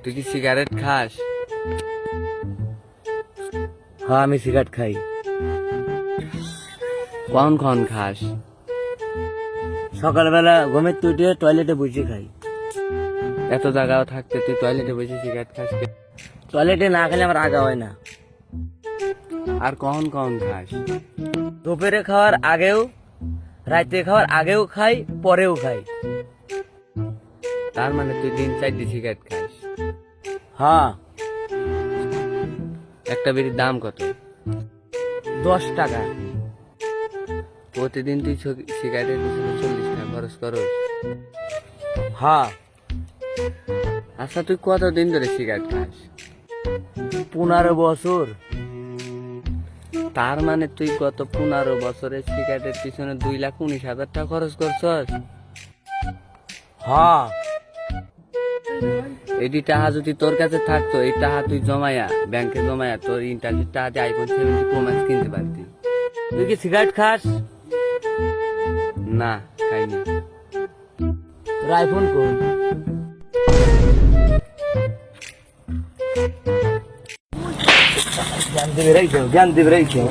তুই কি সিগারেট খাস? হ্যাঁ আমি সিগারেট খাই। কখন কখন খাস? সকালবেলা ঘুমের থেকে উঠে টয়লেটে বসে খাই। এত জায়গাও থাকতে তুই টয়লেটে বসে সিগারেট খাস কে? টয়লেটে না খেলে আমার আগা হয় না। আর কখন কখন খাস? দুপুরে খাওয়ার আগেও, রাতে খাওয়ার আগেও খাই, পরেও খাই। তার মানে তুই দিন 4 সিগারেট খাস। হ্যাঁ। একটা বিড়ির দাম কত? 10 টাকা। প্রতিদিন তুই সিগারেটের পিছনে 40 টাকা খরচ করস? হ্যাঁ। আচ্ছা তুই কতদিন ধরে সিগারেট খাস? 15 বছর। তার মানে তুই গত 15 বছরে সিগারেটের পিছনে 2,19,000 টাকা খরচ করছস? হ্যাঁ। এটি টাকা যদি তোর কাছে থাকতো, এই টাকা তুই জমায়া ব্যাংকে জমায়া তোর ইন্টারনেট টাকা আইফোন 70 প্রো ম্যাক্স কিনতে পারতি। তুই কি সিগারেট খাস? না, খাইনি। তোর আইফোন কোন? জ্ঞান দেবে রাইছো।